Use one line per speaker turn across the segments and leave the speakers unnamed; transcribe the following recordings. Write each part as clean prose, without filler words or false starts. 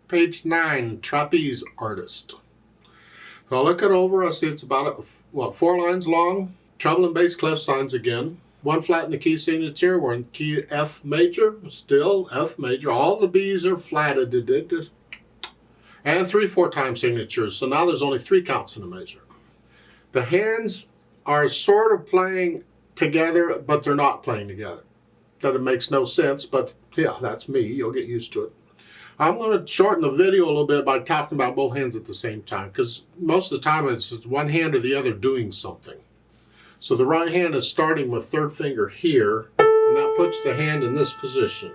Page 9, Trapeze Artist. So I look it over, I see it's about, 4 lines long. Treble and bass clef signs again. 1 flat in the key signature. We're in key F major, still F major. All the B's are flatted. And 3/4 time signatures. So now there's only 3 counts in a measure. The hands are sort of playing together, but they're not playing together. That it makes no sense, but yeah, that's me. You'll get used to it. I'm going to shorten the video a little bit by talking about both hands at the same time, because most of the time it's just one hand or the other doing something. So the right hand is starting with 3rd finger here, and that puts the hand in this position.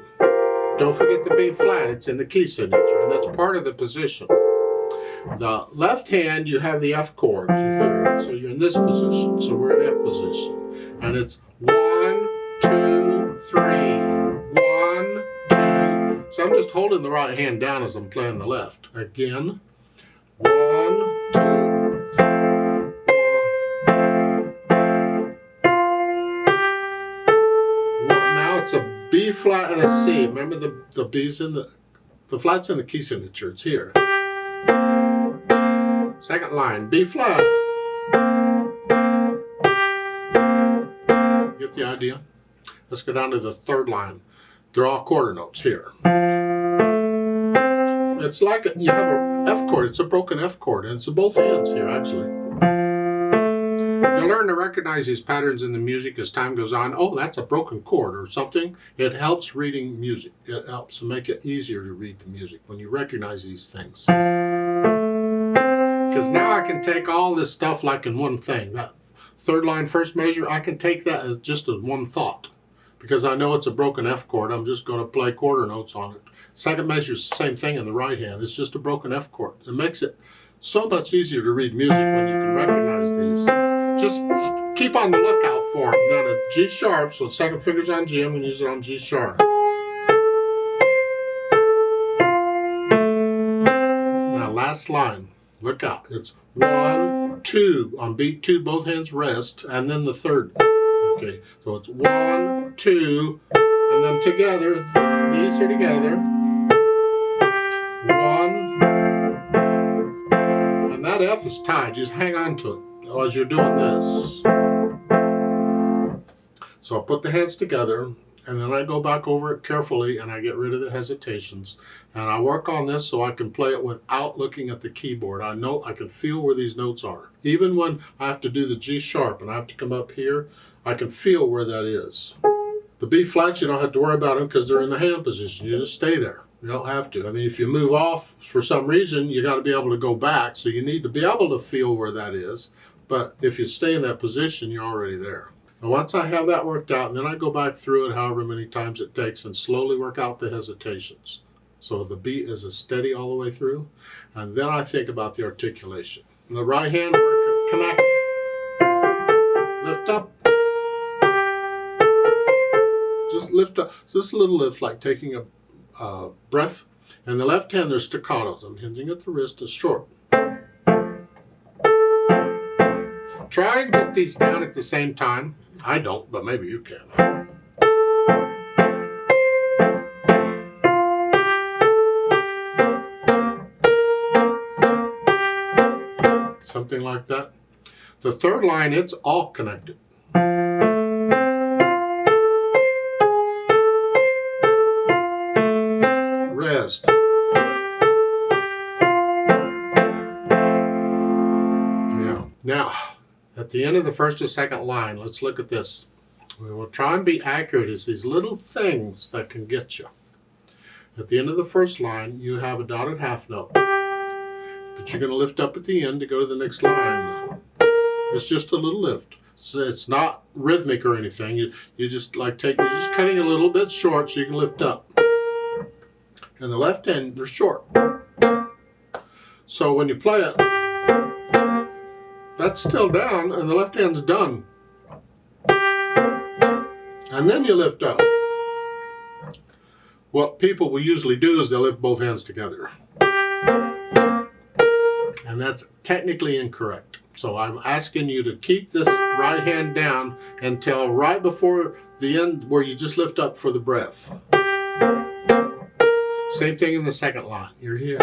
Don't forget the B flat, it's in the key signature, and that's part of the position. The left hand, you have the F chord here, so you're in this position, so we're in that position. And it's 1, 2, 3, 1, 2. So I'm just holding the right hand down as I'm playing the left. Again, 1, 2, 3, 1. Now it's a B flat and a C. Remember the B's in the flat's in the key signature. It's here. 2nd line, B flat. Get the idea? Let's go down to the 3rd line. They're all quarter notes here. It's like you have an F chord. It's a broken F chord, and it's in both hands here, actually. You'll learn to recognize these patterns in the music as time goes on. Oh, that's a broken chord or something. It helps reading music. It helps to make it easier to read the music when you recognize these things. Because now I can take all this stuff like in one thing. That 3rd line, 1st measure, I can take that as just as one thought. Because I know it's a broken F chord, I'm just going to play quarter notes on it. 2nd measure is the same thing in the right hand. It's just a broken F chord. It makes it so much easier to read music when you can recognize these. Just keep on the lookout for them. Then a G sharp, so 2nd finger's on G, I'm going to use it on G sharp. Now last line, look out. It's 1, 2 on beat 2, both hands rest, and then the 3rd. Okay, so it's 1, 2, and then together, these are together. 1, and that F is tied. Just hang on to it as you're doing this. So I put the hands together, and then I go back over it carefully, and I get rid of the hesitations. And I work on this so I can play it without looking at the keyboard. I know I can feel where these notes are. Even when I have to do the G sharp and I have to come up here, I can feel where that is. The B flats, you don't have to worry about them because they're in the hand position. You just stay there. You don't have to. I mean, if you move off for some reason, you got to be able to go back. So you need to be able to feel where that is. But if you stay in that position, you're already there. And once I have that worked out, then I go back through it however many times it takes and slowly work out the hesitations. So the beat is a steady all the way through. And then I think about the articulation. In the right hand, we're connected. Lift up. Just lift up. So just a little lift, like taking a breath. And the left hand, there's staccatos. I'm hinging at the wrist, is short. Try and get these down at the same time. I don't, but maybe you can. Something like that. The 3rd line, it's all connected. Rest. Yeah. Now, at the end of the 1st or 2nd line, let's look at this. We will try and be accurate as these little things that can get you. At the end of the 1st line, you have a dotted half note. But you're going to lift up at the end to go to the next line. It's just a little lift. So it's not rhythmic or anything. You just like you're just cutting a little bit short so you can lift up. And the left hand, they're short. So when you play it, that's still down and the left hand's done. And then you lift up. What people will usually do is they'll lift both hands together. And that's technically incorrect. So I'm asking you to keep this right hand down until right before the end where you just lift up for the breath. Same thing in the second line. You're here.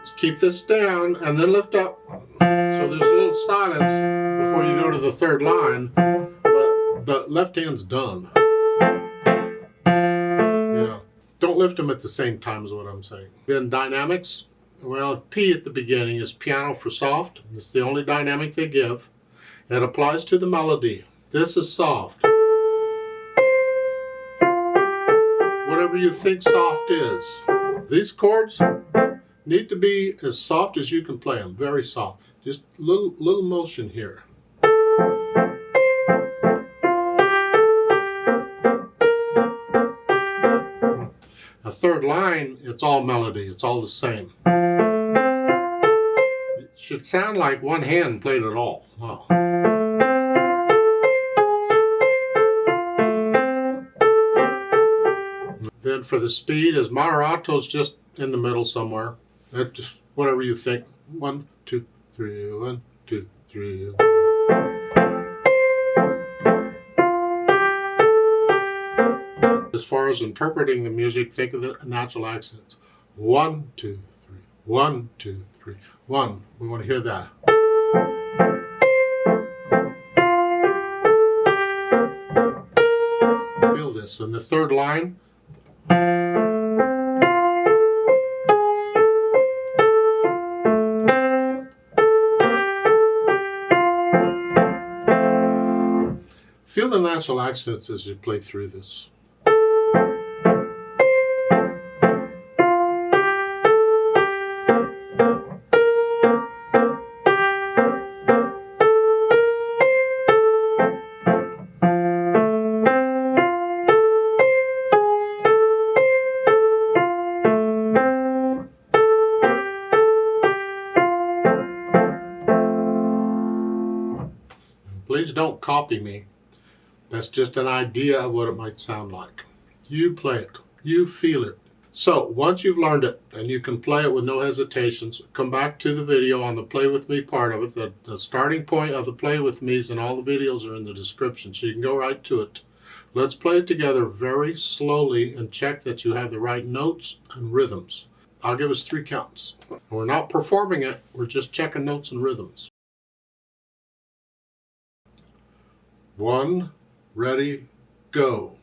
Just keep this down and then lift up. So there's a little silence before you go to the third line, but the left hand's done. Yeah. Don't lift them at the same time is what I'm saying. Then dynamics. Well, P at the beginning is piano for soft. It's the only dynamic they give. It applies to the melody. This is soft. Whatever you think soft is. These chords need to be as soft as you can play them. Very soft. Just little motion here. A third line, it's all melody. It's all the same. It should sound like one hand played it all. Wow. Then for the speed, is moderato's just in the middle somewhere. That just whatever you think. 1, 2, 3, 1, 2, 3. As far as interpreting the music, think of the natural accents. 1, 2, 3. 1, 2, 3. 1. We want to hear that. Feel this. And the third line. Feel the natural accents as you play through this. Please don't copy me. That's just an idea of what it might sound like. You play it. You feel it. So once you've learned it and you can play it with no hesitations, come back to the video on the Play With Me part of it. The starting point of the Play With Me's and all the videos are in the description, so you can go right to it. Let's play it together very slowly and check that you have the right notes and rhythms. I'll give us 3 counts. We're not performing it, we're just checking notes and rhythms. 1, ready, go.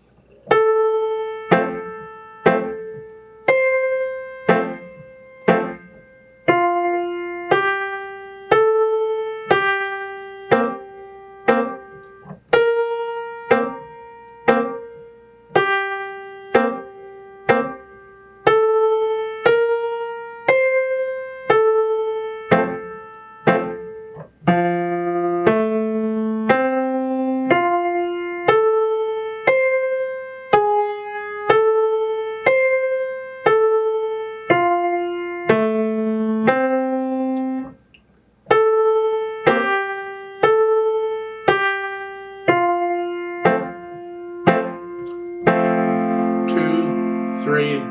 Three,